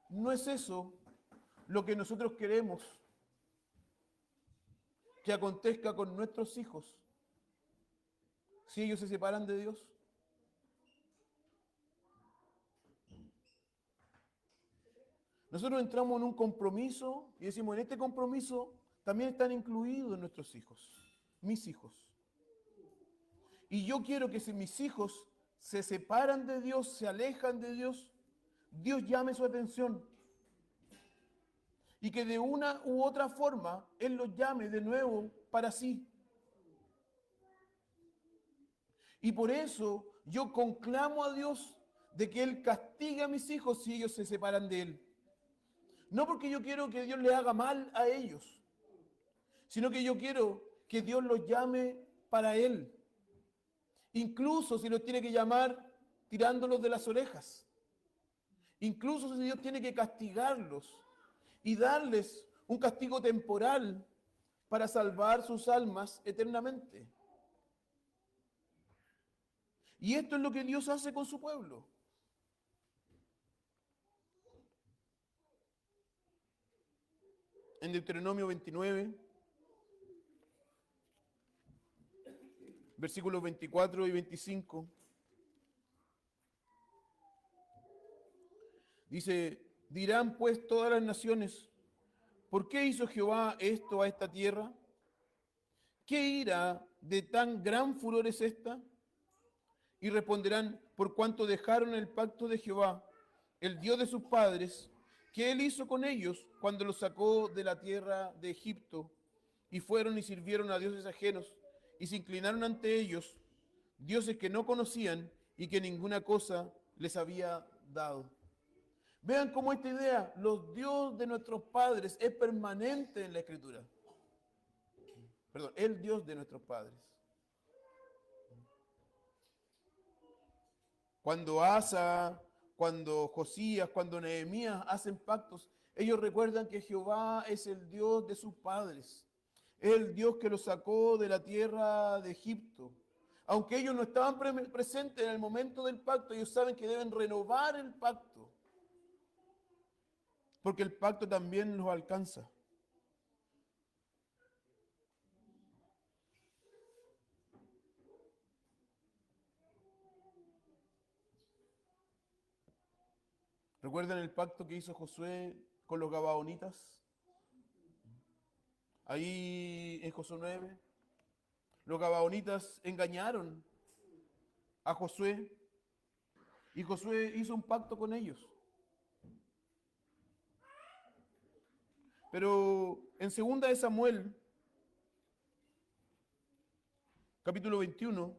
No es eso lo que nosotros queremos que acontezca con nuestros hijos si ellos se separan de Dios. Nosotros entramos en un compromiso y decimos, en este compromiso también están incluidos nuestros hijos, mis hijos. Y yo quiero que si mis hijos se separan de Dios, se alejan de Dios, Dios llame su atención. Y que de una u otra forma Él los llame de nuevo para sí. Y por eso yo conclamo a Dios de que Él castigue a mis hijos si ellos se separan de Él. No porque yo quiero que Dios le haga mal a ellos, sino que yo quiero que Dios los llame para Él. Incluso si los tiene que llamar tirándolos de las orejas. Incluso si Dios tiene que castigarlos y darles un castigo temporal para salvar sus almas eternamente. Y esto es lo que Dios hace con su pueblo. En Deuteronomio 29, versículos 24 y 25, dice, dirán pues todas las naciones, ¿por qué hizo Jehová esto a esta tierra? ¿Qué ira de tan gran furor es esta? Y responderán, por cuanto dejaron el pacto de Jehová, el Dios de sus padres, que él hizo con ellos cuando los sacó de la tierra de Egipto, y fueron y sirvieron a dioses ajenos, y se inclinaron ante ellos, dioses que no conocían y que ninguna cosa les había dado. Vean cómo esta idea, los dioses de nuestros padres, es permanente en la Escritura. Perdón, el Dios de nuestros padres. Cuando Asa, cuando Josías, cuando Nehemías hacen pactos, ellos recuerdan que Jehová es el Dios de sus padres. Es el Dios que los sacó de la tierra de Egipto. Aunque ellos no estaban presentes en el momento del pacto, ellos saben que deben renovar el pacto. Porque el pacto también los alcanza. ¿Recuerdan el pacto que hizo Josué con los gabaonitas? Ahí en Josué 9, los gabaonitas engañaron a Josué y Josué hizo un pacto con ellos. Pero en 2 de Samuel, capítulo 21,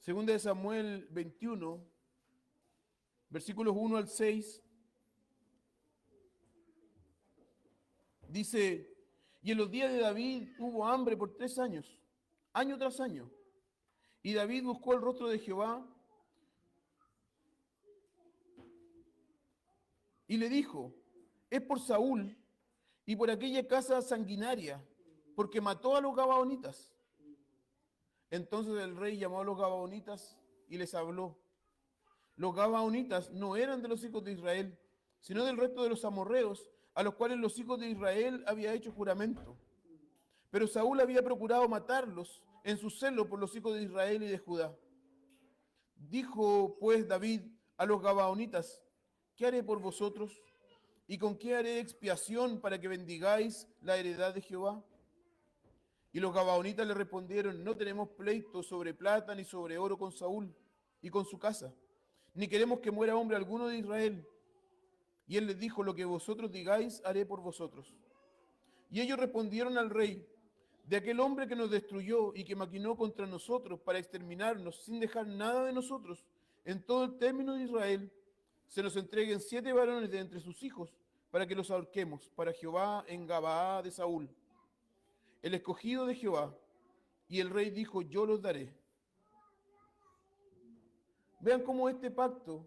2 de Samuel 21, versículos 1 al 6, dice, y en los días de David hubo hambre por 3 años, año tras año. Y David buscó el rostro de Jehová y le dijo, es por Saúl y por aquella casa sanguinaria, porque mató a los gabaonitas. Entonces el rey llamó a los gabaonitas y les habló. Los gabaonitas no eran de los hijos de Israel, sino del resto de los amorreos, a los cuales los hijos de Israel había hecho juramento. Pero Saúl había procurado matarlos en su celo por los hijos de Israel y de Judá. Dijo pues David a los gabaonitas, ¿qué haré por vosotros? ¿Y con qué haré expiación para que bendigáis la heredad de Jehová? Y los gabaonitas le respondieron, no tenemos pleito sobre plata ni sobre oro con Saúl y con su casa, ni queremos que muera hombre alguno de Israel. Y él les dijo, lo que vosotros digáis haré por vosotros. Y ellos respondieron al rey, de aquel hombre que nos destruyó y que maquinó contra nosotros para exterminarnos sin dejar nada de nosotros, en todo el término de Israel, se nos entreguen 7 varones de entre sus hijos para que los ahorquemos para Jehová en Gabaa de Saúl, el escogido de Jehová. Y el rey dijo, yo los daré. Vean cómo este pacto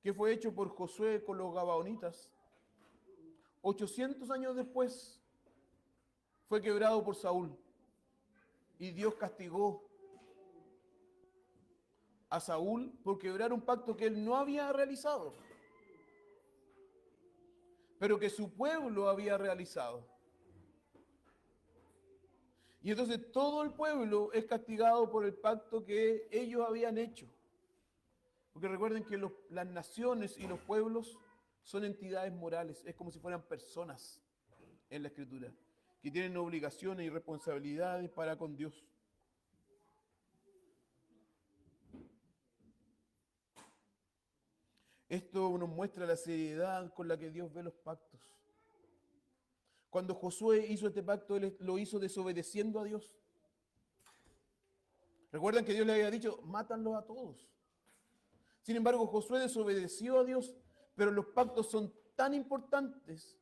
que fue hecho por Josué con los gabaonitas, 800 años después, fue quebrado por Saúl. Y Dios castigó a Saúl por quebrar un pacto que él no había realizado, pero que su pueblo había realizado. Y entonces todo el pueblo es castigado por el pacto que ellos habían hecho. Porque recuerden que las naciones y los pueblos son entidades morales, es como si fueran personas en la Escritura, que tienen obligaciones y responsabilidades para con Dios. Esto nos muestra la seriedad con la que Dios ve los pactos. Cuando Josué hizo este pacto, él lo hizo desobedeciendo a Dios. Recuerdan que Dios le había dicho, mátanlos a todos. Sin embargo, Josué desobedeció a Dios, pero los pactos son tan importantes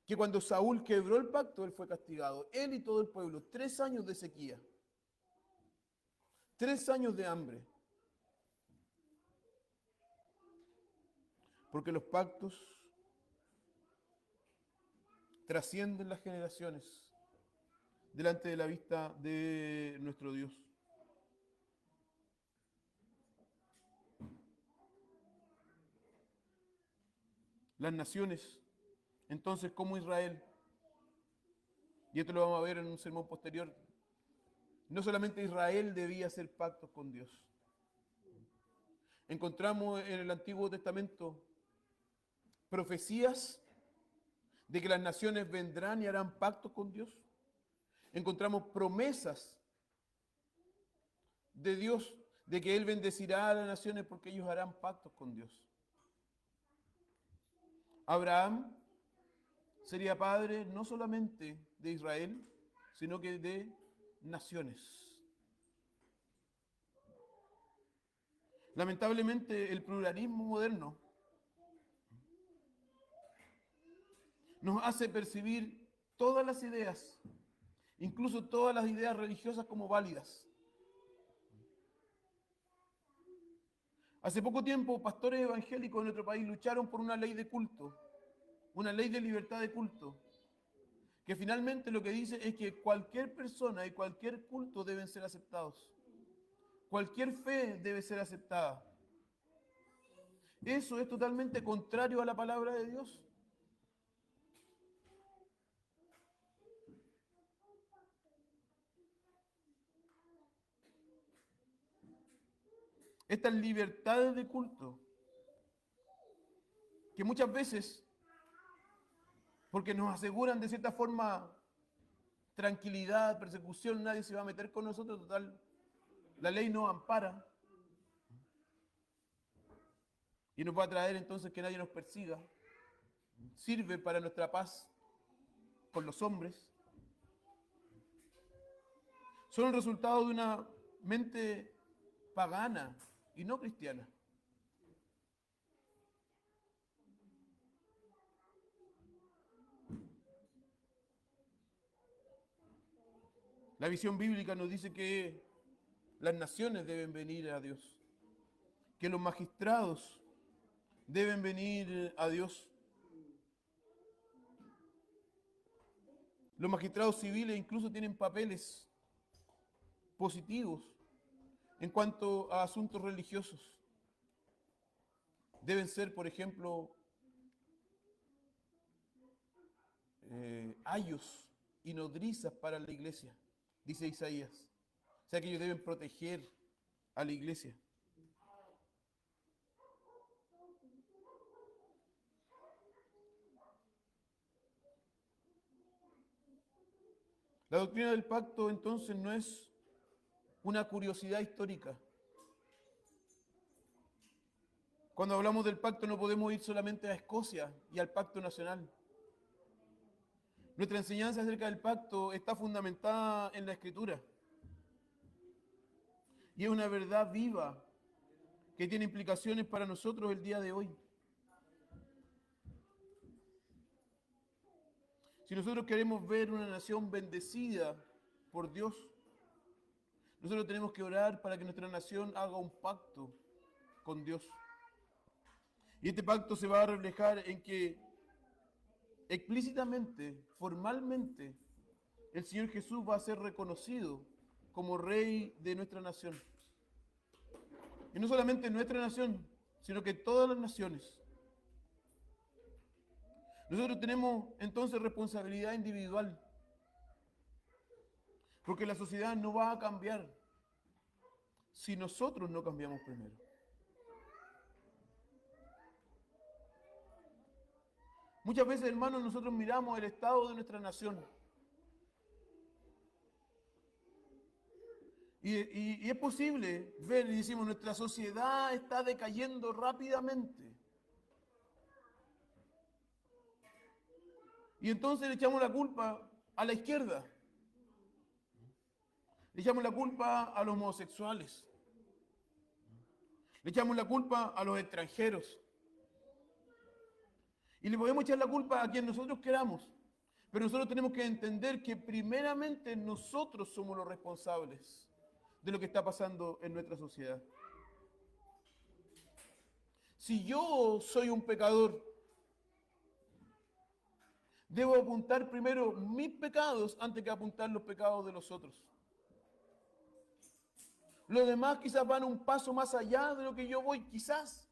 que cuando Saúl quebró el pacto, él fue castigado. Él y todo el pueblo, 3 años de sequía, 3 años de hambre. Porque los pactos trascienden las generaciones delante de la vista de nuestro Dios. Las naciones, entonces, como Israel, y esto lo vamos a ver en un sermón posterior, no solamente Israel debía hacer pactos con Dios. Encontramos en el Antiguo Testamento profecías de que las naciones vendrán y harán pactos con Dios. Encontramos promesas de Dios de que Él bendecirá a las naciones porque ellos harán pactos con Dios. Abraham sería padre no solamente de Israel, sino que de naciones. Lamentablemente, el pluralismo moderno nos hace percibir todas las ideas, incluso todas las ideas religiosas, como válidas. Hace poco tiempo, pastores evangélicos en nuestro país lucharon por una ley de culto, una ley de libertad de culto, que finalmente lo que dice es que cualquier persona y cualquier culto deben ser aceptados. Cualquier fe debe ser aceptada. Eso es totalmente contrario a la palabra de Dios. Estas libertades de culto, que muchas veces, porque nos aseguran de cierta forma tranquilidad, persecución, nadie se va a meter con nosotros, total, la ley nos ampara y nos va a traer entonces que nadie nos persiga, sirve para nuestra paz con los hombres, son el resultado de una mente pagana y no cristiana. La visión bíblica nos dice que las naciones deben venir a Dios, que los magistrados deben venir a Dios. Los magistrados civiles incluso tienen papeles positivos en cuanto a asuntos religiosos. Deben ser, por ejemplo, ayos y nodrizas para la iglesia, dice Isaías. O sea que ellos deben proteger a la iglesia. La doctrina del pacto entonces no es una curiosidad histórica. Cuando hablamos del pacto no podemos ir solamente a Escocia y al pacto nacional. Nuestra enseñanza acerca del pacto está fundamentada en la Escritura. Y es una verdad viva que tiene implicaciones para nosotros el día de hoy. Si nosotros queremos ver una nación bendecida por Dios, nosotros tenemos que orar para que nuestra nación haga un pacto con Dios. Y este pacto se va a reflejar en que explícitamente, formalmente, el Señor Jesús va a ser reconocido como Rey de nuestra nación. Y no solamente nuestra nación, sino que todas las naciones. Nosotros tenemos entonces responsabilidad individual, porque la sociedad no va a cambiar si nosotros no cambiamos primero. Muchas veces, hermanos, nosotros miramos el estado de nuestra nación y es posible ver y decimos, nuestra sociedad está decayendo rápidamente. Y entonces le echamos la culpa a la izquierda. Le echamos la culpa a los homosexuales. Le echamos la culpa a los extranjeros. Y le podemos echar la culpa a quien nosotros queramos. Pero nosotros tenemos que entender que primeramente nosotros somos los responsables de lo que está pasando en nuestra sociedad. Si yo soy un pecador, debo apuntar primero mis pecados antes que apuntar los pecados de los otros. Los demás quizás van un paso más allá de lo que yo voy, quizás.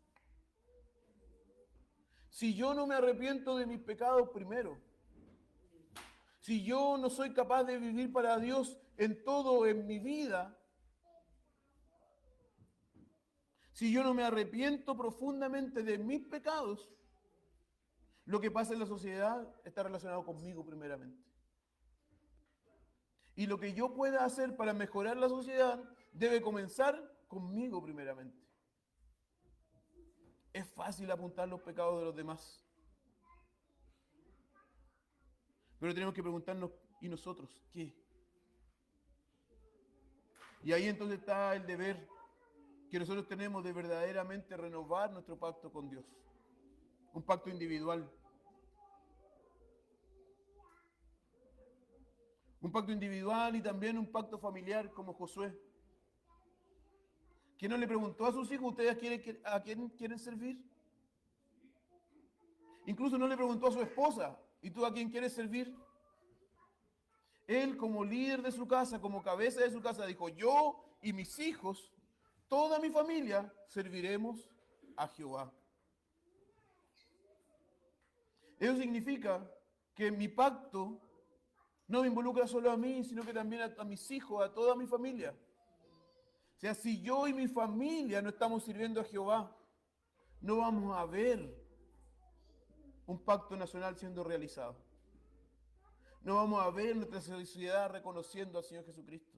Si yo no me arrepiento de mis pecados primero, si yo no soy capaz de vivir para Dios en todo en mi vida, si yo no me arrepiento profundamente de mis pecados, lo que pasa en la sociedad está relacionado conmigo primeramente. Y lo que yo pueda hacer para mejorar la sociedad debe comenzar conmigo primeramente. Es fácil apuntar los pecados de los demás. Pero tenemos que preguntarnos, ¿y nosotros qué? Y ahí entonces está el deber que nosotros tenemos de verdaderamente renovar nuestro pacto con Dios. Un pacto individual. Un pacto individual y también un pacto familiar como Josué. Que no le preguntó a sus hijos, ¿ustedes a quién quieren servir? Incluso no le preguntó a su esposa, ¿y tú a quién quieres servir? Él como líder de su casa, como cabeza de su casa, dijo, yo y mis hijos, toda mi familia, serviremos a Jehová. Eso significa que mi pacto no me involucra solo a mí, sino que también a mis hijos, a toda mi familia. O sea, si yo y mi familia no estamos sirviendo a Jehová, no vamos a ver un pacto nacional siendo realizado. No vamos a ver nuestra sociedad reconociendo al Señor Jesucristo.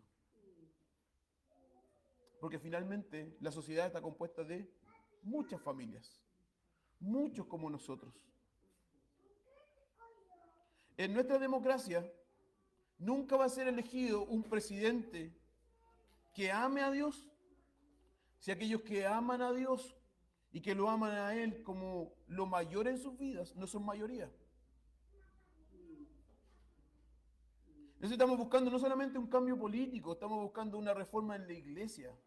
Porque finalmente la sociedad está compuesta de muchas familias, muchos como nosotros. En nuestra democracia nunca va a ser elegido un presidente que ame a Dios, si aquellos que aman a Dios y que lo aman a Él como lo mayor en sus vidas no son mayoría. Entonces estamos buscando no solamente un cambio político, estamos buscando una reforma en la iglesia.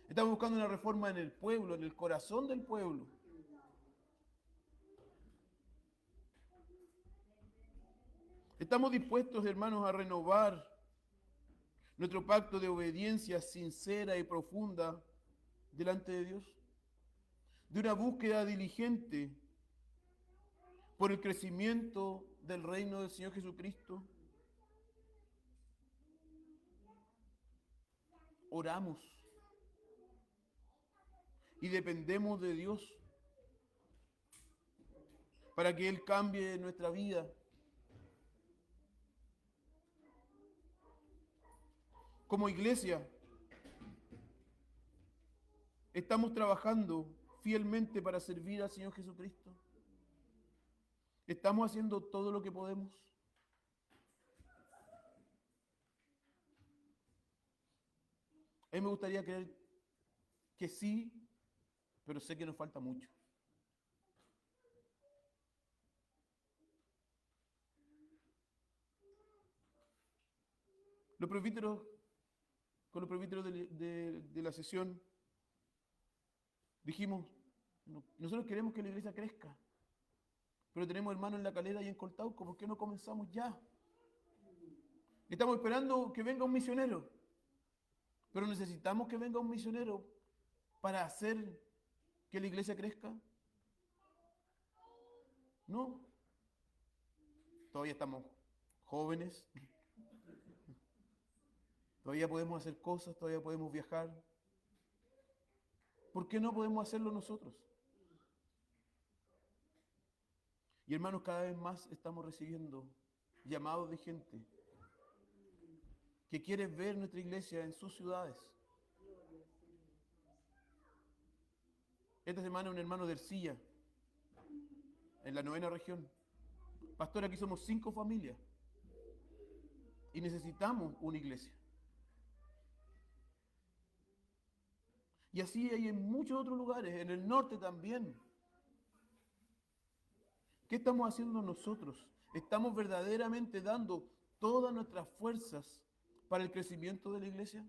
Estamos buscando una reforma en el pueblo, en el corazón del pueblo. Estamos dispuestos, hermanos, a renovar nuestro pacto de obediencia sincera y profunda delante de Dios, de una búsqueda diligente por el crecimiento del reino del Señor Jesucristo. Oramos y dependemos de Dios para que Él cambie nuestra vida. Como iglesia, ¿estamos trabajando fielmente para servir al Señor Jesucristo? ¿Estamos haciendo todo lo que podemos? A mí me gustaría creer que sí, pero sé que nos falta mucho. Los presbíteros, con los presbíteros de la sesión, dijimos, nosotros queremos que la iglesia crezca, pero tenemos hermanos en La Calera y en Coltauco, ¿por qué no comenzamos ya? Estamos esperando que venga un misionero, pero necesitamos que venga un misionero para hacer que la iglesia crezca. No, todavía estamos jóvenes, todavía podemos hacer cosas, todavía podemos viajar. ¿Por qué no podemos hacerlo nosotros? Y hermanos, cada vez más estamos recibiendo llamados de gente que quiere ver nuestra iglesia en sus ciudades. Esta semana un hermano de Ercilla, en la 9ª región. Pastor, aquí somos 5 familias y necesitamos una iglesia. Y así hay en muchos otros lugares, en el norte también. ¿Qué estamos haciendo nosotros? ¿Estamos verdaderamente dando todas nuestras fuerzas para el crecimiento de la iglesia?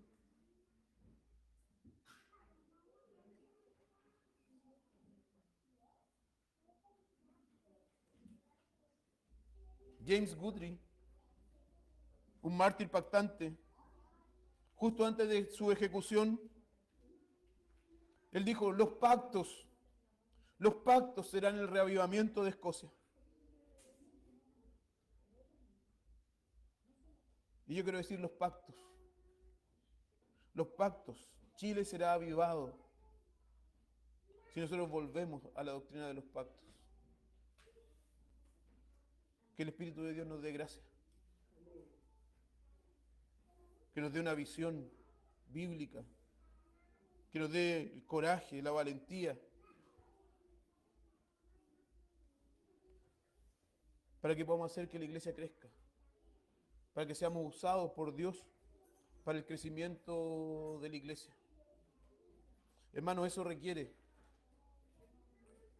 James Guthrie, un mártir pactante, justo antes de su ejecución, él dijo, los pactos serán el reavivamiento de Escocia. Y yo quiero decir los pactos. Chile será avivado si nosotros volvemos a la doctrina de los pactos. Que el Espíritu de Dios nos dé gracia. Que nos dé una visión bíblica. Que nos dé el coraje, la valentía. Para que podamos hacer que la iglesia crezca. Para que seamos usados por Dios para el crecimiento de la iglesia. Hermano, eso requiere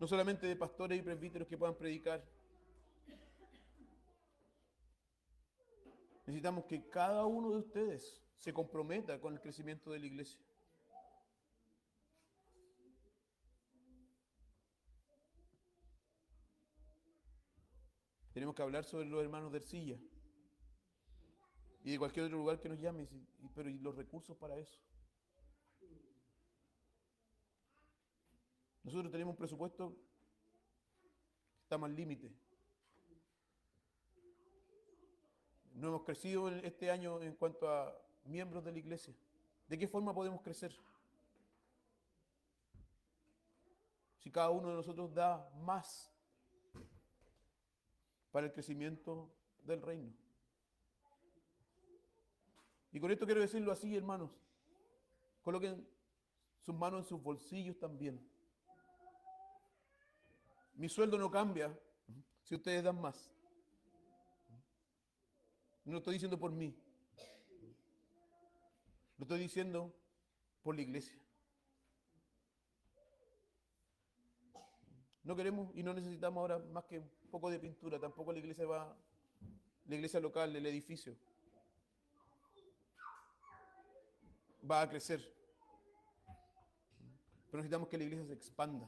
no solamente de pastores y presbíteros que puedan predicar. Necesitamos que cada uno de ustedes se comprometa con el crecimiento de la iglesia. Tenemos que hablar sobre los hermanos de Ercilla y de cualquier otro lugar que nos llame, pero ¿y los recursos para eso? Nosotros tenemos un presupuesto que está más al límite. No hemos crecido este año en cuanto a miembros de la iglesia. ¿De qué forma podemos crecer? Si cada uno de nosotros da más para el crecimiento del reino. Y con esto quiero decirlo así, hermanos. Coloquen sus manos en sus bolsillos también. Mi sueldo no cambia si ustedes dan más. No lo estoy diciendo por mí. Lo estoy diciendo por la iglesia. No queremos y no necesitamos ahora más que un poco de pintura. Tampoco la iglesia local, el edificio, va a crecer. Pero necesitamos que la iglesia se expanda.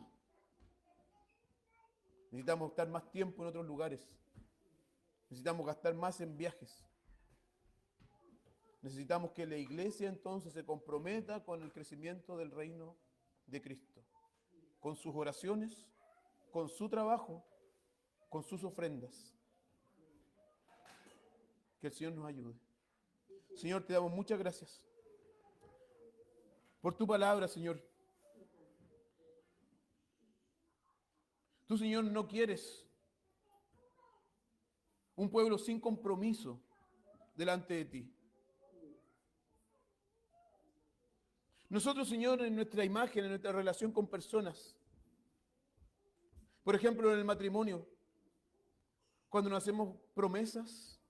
Necesitamos estar más tiempo en otros lugares. Necesitamos gastar más en viajes. Necesitamos que la iglesia entonces se comprometa con el crecimiento del reino de Cristo. Con sus oraciones, con su trabajo, con sus ofrendas. Que el Señor nos ayude. Señor, te damos muchas gracias por tu palabra, Señor. Tú, Señor, no quieres un pueblo sin compromiso delante de ti. Nosotros, Señor, en nuestra imagen, en nuestra relación con personas, por ejemplo, en el matrimonio, cuando nos hacemos promesas,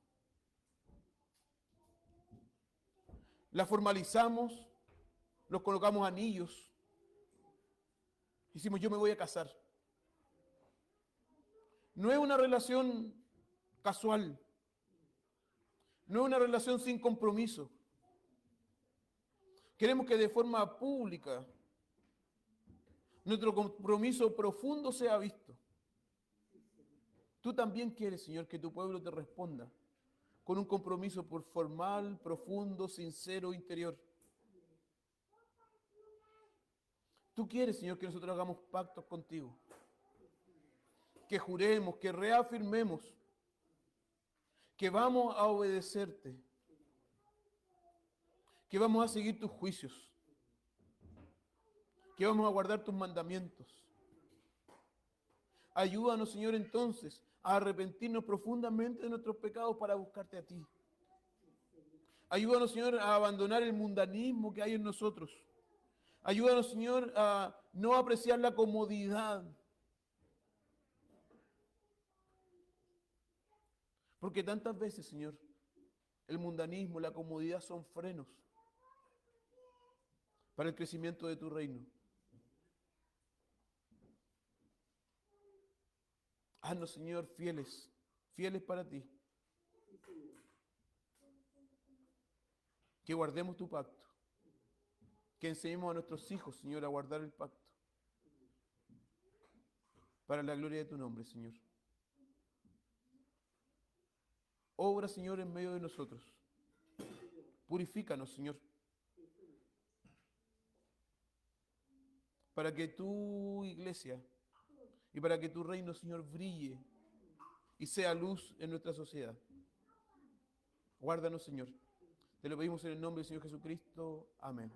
las formalizamos, los colocamos anillos, decimos yo me voy a casar. No es una relación casual, no es una relación sin compromiso. Queremos que de forma pública nuestro compromiso profundo sea visto. Tú también quieres, Señor, que tu pueblo te responda con un compromiso por formal, profundo, sincero, interior. Tú quieres, Señor, que nosotros hagamos pactos contigo, que juremos, que reafirmemos que vamos a obedecerte, que vamos a seguir tus juicios, que vamos a guardar tus mandamientos. Ayúdanos, Señor, entonces a arrepentirnos profundamente de nuestros pecados para buscarte a ti. Ayúdanos, Señor, a abandonar el mundanismo que hay en nosotros. Ayúdanos, Señor, a no apreciar la comodidad. Porque tantas veces, Señor, el mundanismo, la comodidad son frenos para el crecimiento de tu reino. Haznos, Señor, fieles, fieles para ti. Que guardemos tu pacto. Que enseñemos a nuestros hijos, Señor, a guardar el pacto. Para la gloria de tu nombre, Señor. Obra, Señor, en medio de nosotros. Purifícanos, Señor. Para que tu iglesia y para que tu reino, Señor, brille y sea luz en nuestra sociedad. Guárdanos, Señor. Te lo pedimos en el nombre del Señor Jesucristo. Amén.